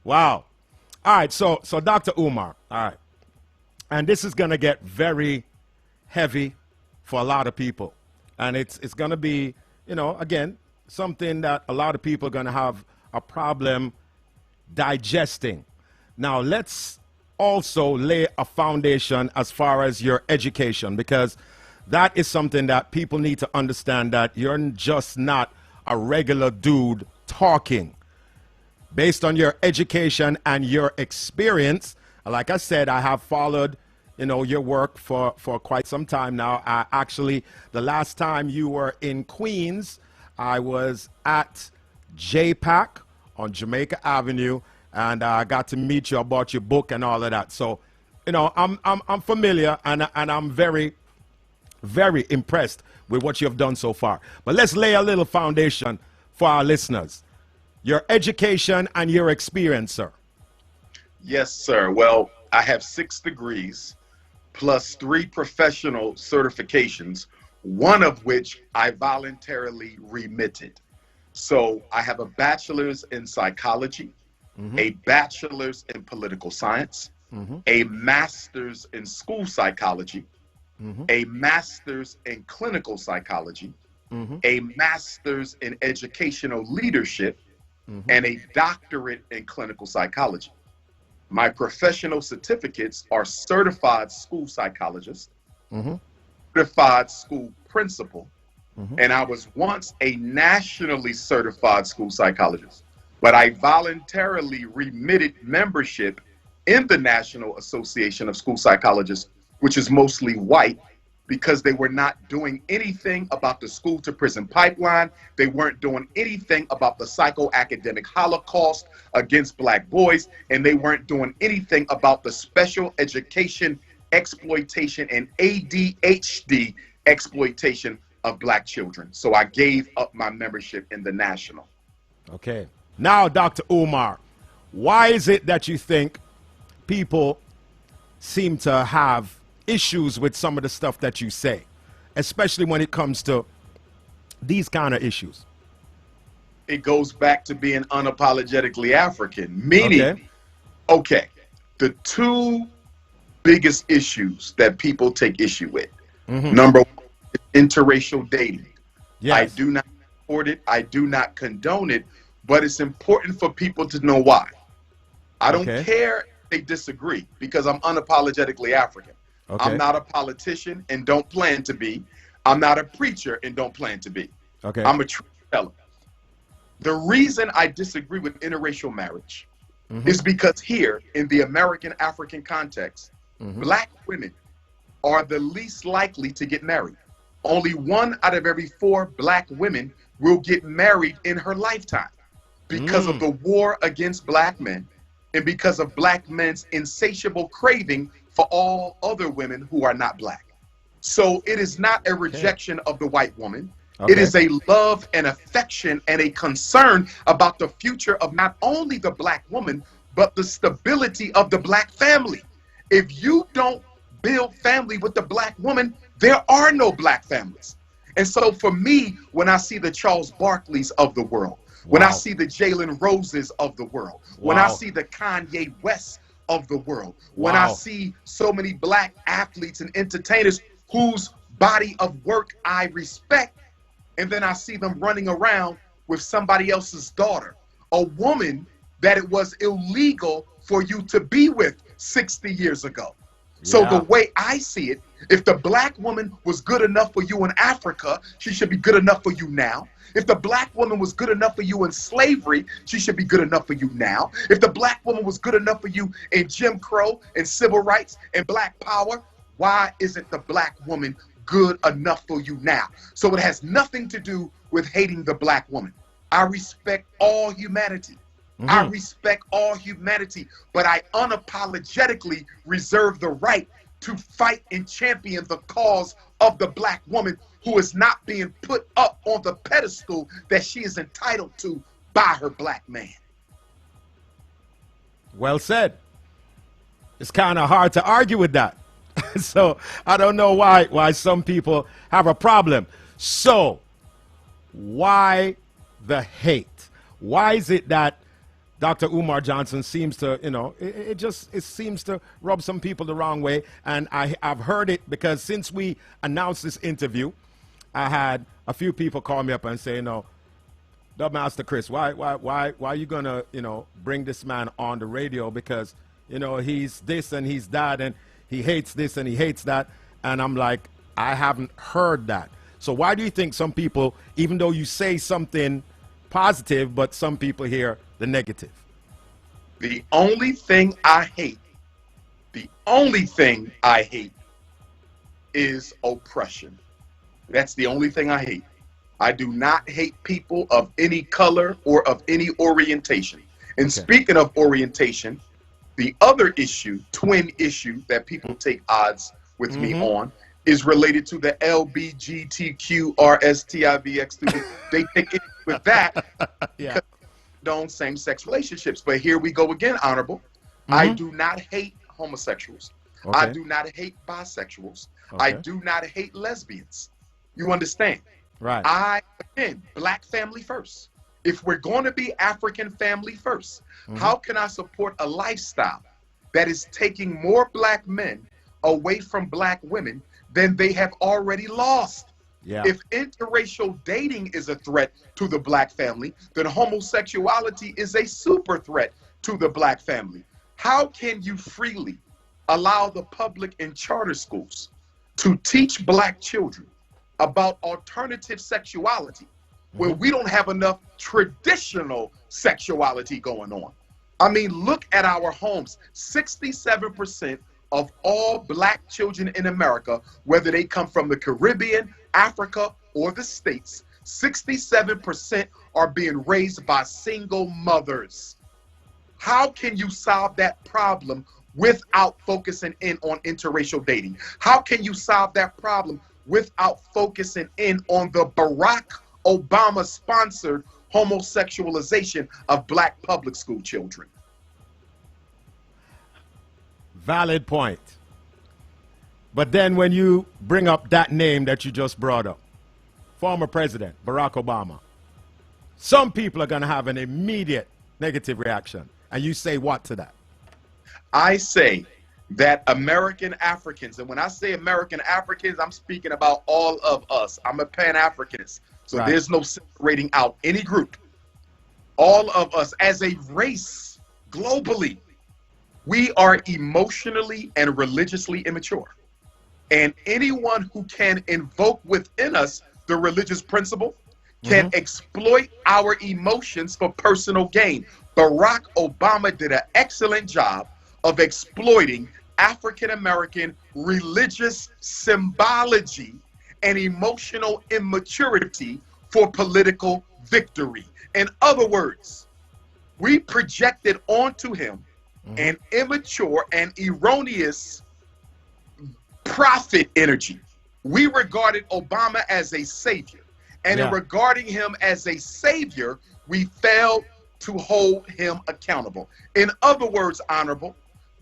Wow. All right, so Dr. Umar, all right. And this is going to get very heavy for a lot of people. And it's going to be, you know, again, something that a lot of people are going to have a problem digesting. Now, let's also lay a foundation as far as your education, because that is something that people need to understand, that you're just not a regular dude talking. Based on your education and your experience, like I said, I have followed, you know, your work for quite some time now. Actually, the last time you were in Queens, I was at JPAC on Jamaica Avenue, and I got to meet you about your book and all of that. So, you know, I'm familiar, and I'm very, very impressed with what you have done so far. But let's lay a little foundation for our listeners. Your education and your experience, sir. Yes, sir. Well, I have 6 degrees plus 3 professional certifications, one of which I voluntarily remitted. So I have a bachelor's in psychology, a bachelor's in political science, a master's in school psychology, a master's in clinical psychology, a master's in educational leadership, and a doctorate in clinical psychology. My professional certificates are certified school psychologist, certified school principal, and I was once a nationally certified school psychologist, but I voluntarily remitted membership in the National Association of School Psychologists, which is mostly white, because they were not doing anything about the school to prison pipeline. They weren't doing anything about the psychoacademic holocaust against black boys, and they weren't doing anything about the special education exploitation and ADHD exploitation of black children. So I gave up my membership in the national. Okay. Now, Dr. Umar, why is it that you think people seem to have issues with some of the stuff that you say, especially when it comes to these kind of issues? It goes back to being unapologetically African, meaning, okay, the 2 biggest issues that people take issue with. Number 1, interracial dating. Yes. I do not support it. I do not condone it, but it's important for people to know why. I don't care if they disagree, because I'm unapologetically African. I'm not a politician and don't plan to be. I'm not a preacher and don't plan to be. I'm a truth teller. The reason I disagree with interracial marriage is because here in the American African context, black women are the least likely to get married. Only 1 out of every 4 black women will get married in her lifetime because of the war against black men and because of black men's insatiable craving for all other women who are not black. So it is not a rejection of the white woman. It is a love and affection and a concern about the future of not only the black woman, but the stability of the black family. If you don't build family with the black woman, there are no black families. And so for me, when I see the Charles Barkleys of the world, when I see the Jalen Roses of the world, when I see the Kanye Wests of the world, when I see so many black athletes and entertainers whose body of work I respect, and then I see them running around with somebody else's daughter, a woman that it was illegal for you to be with 60 years ago. So the way I see it, if the black woman was good enough for you in Africa, she should be good enough for you now. If the black woman was good enough for you in slavery, she should be good enough for you now. If the black woman was good enough for you in Jim Crow and civil rights and black power, why isn't the black woman good enough for you now? So it has nothing to do with hating the black woman. I respect all humanity. I respect all humanity, but I unapologetically reserve the right to fight and champion the cause of the black woman who is not being put up on the pedestal that she is entitled to by her black man. Well said. It's kind of hard to argue with that. So I don't know why some people have a problem. So why the hate? Why is it that Dr. Umar Johnson seems to, you know, it seems to rub some people the wrong way. And I've heard it because since we announced this interview, I had a few people call me up and say, you know, Master Chris, why are you gonna, you know, bring this man on the radio, because, you know, he's this and he's that and he hates this and he hates that. And I'm like, I haven't heard that. So why do you think some people, even though you say something positive, but some people hear the negative? The only thing I hate is oppression. That's the only thing I hate. I do not hate people of any color or of any orientation. And speaking of orientation, the other issue, twin issue that people take odds with me on, is related to the LBGTQRSTIVX. They take it with that because don't same-sex relationships. But here we go again, Honorable. I do not hate homosexuals. I do not hate bisexuals. I do not hate lesbians. You understand? Right. Again, black family first. If we're going to be African family first, how can I support a lifestyle that is taking more black men away from black women than they have already lost? If interracial dating is a threat to the black family, then homosexuality is a super threat to the black family. How can you freely allow the public and charter schools to teach black children about alternative sexuality when we don't have enough traditional sexuality going on? I mean, look at our homes. 67% of all black children in America, whether they come from the Caribbean, Africa, or the States, 67% are being raised by single mothers. How can you solve that problem without focusing in on interracial dating? How can you solve that problem without focusing in on the Barack Obama-sponsored homosexualization of black public school children? Valid point. But then when you bring up that name that you just brought up, former President Barack Obama, some people are going to have an immediate negative reaction. And you say what to that? I say that American Africans, and when I say American Africans, I'm speaking about all of us. I'm a Pan-Africanist, so there's no separating out any group. All of us as a race, globally, we are emotionally and religiously immature. And anyone who can invoke within us the religious principle can exploit our emotions for personal gain. Barack Obama did an excellent job of exploiting African-American religious symbology and emotional immaturity for political victory. In other words, we projected onto him an immature and erroneous profit energy. We regarded Obama as a savior. And in regarding him as a savior, we failed to hold him accountable. In other words, Honorable,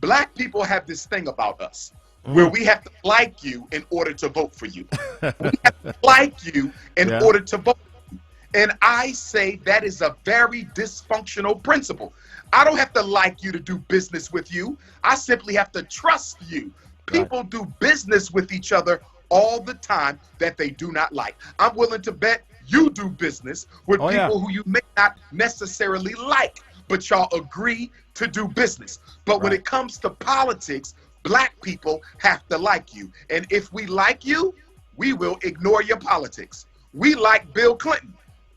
black people have this thing about us where we have to like you in order to vote for you. We have to like you in order to vote for you. And I say that is a very dysfunctional principle. I don't have to like you to do business with you. I simply have to trust you. People do business with each other all the time that they do not like. I'm willing to bet you do business with people who you may not necessarily like, but y'all agree to do business. But when it comes to politics, black people have to like you. And if we like you, we will ignore your politics. We like Bill Clinton,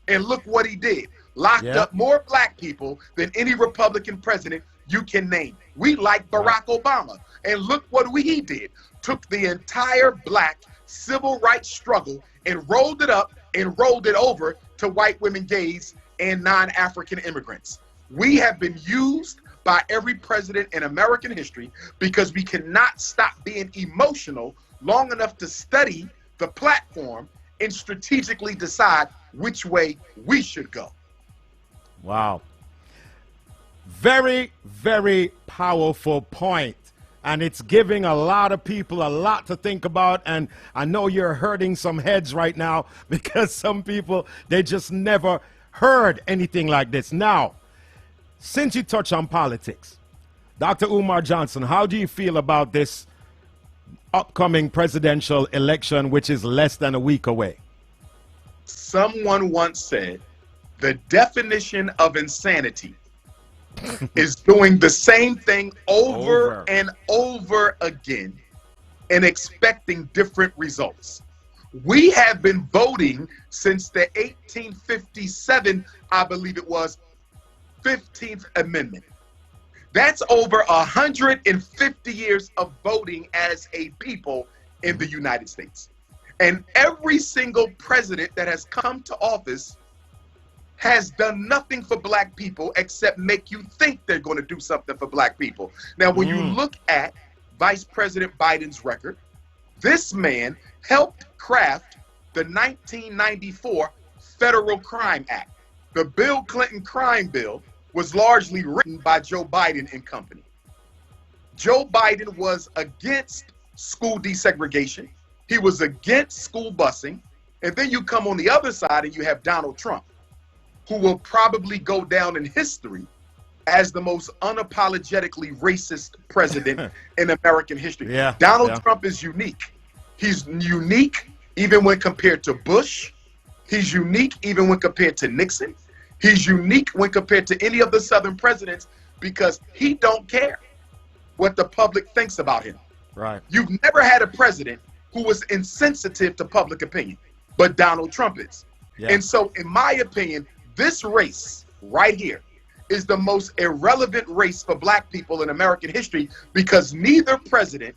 and look what he did. Locked up more black people than any Republican president you can name. We like Barack Obama, and look what he did. Took the entire black civil rights struggle and rolled it up and rolled it over to white women, gays, and non-African immigrants. We have been used by every president in American history because we cannot stop being emotional long enough to study the platform and strategically decide which way we should go. Wow. Very, very powerful point. And it's giving a lot of people a lot to think about. And I know you're hurting some heads right now because some people, they just never heard anything like this. Now, since you touch on politics, Dr. Umar Johnson, how do you feel about this upcoming presidential election, which is less than a week away? Someone once said, the definition of insanity is doing the same thing over and over again and expecting different results. We have been voting since the 1857, I believe it was, 15th Amendment. That's over 150 years of voting as a people in the United States. And every single president that has come to office has done nothing for black people except make you think they're going to do something for black people. Now, when you look at Vice President Biden's record, this man helped craft the 1994 Federal Crime Act. The Bill Clinton crime bill was largely written by Joe Biden and company. Joe Biden was against school desegregation. He was against school busing. And then you come on the other side and you have Donald Trump, who will probably go down in history as the most unapologetically racist president in American history. Donald Trump is unique. He's unique even when compared to Bush. He's unique even when compared to Nixon. He's unique when compared to any of the Southern presidents because he don't care what the public thinks about him. Right. You've never had a president who was insensitive to public opinion, but Donald Trump is. And so, in my opinion, this race right here is the most irrelevant race for black people in American history because neither candidate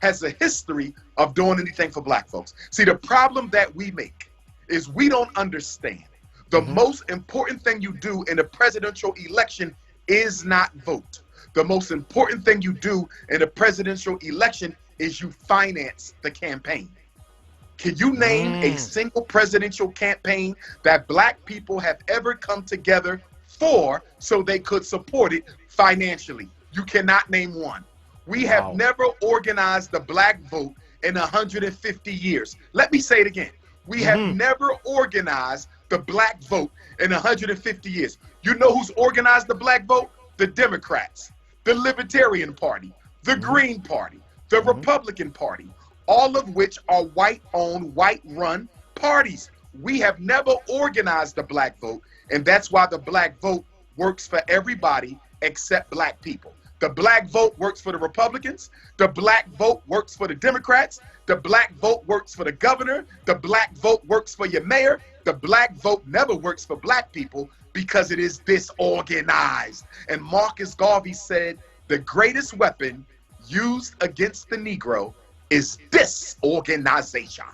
has a history of doing anything for black folks. See, the problem that we make is we don't understand the most important thing you do in a presidential election is not vote. The most important thing you do in a presidential election is you finance the campaign. Can you name a single presidential campaign that black people have ever come together for so they could support it financially? You cannot name one. We have never organized the black vote in 150 years. Let me say it again. We have never organized the black vote in 150 years. You know who's organized the black vote? The Democrats, the Libertarian Party, the Green Party, the Republican Party, all of which are white-owned, white-run parties. We have never organized the black vote, and that's why the black vote works for everybody except black people. The black vote works for the Republicans. The black vote works for the Democrats. The black vote works for the governor. The black vote works for your mayor. The black vote never works for black people because it is disorganized. And Marcus Garvey said the greatest weapon used against the Negro is disorganization.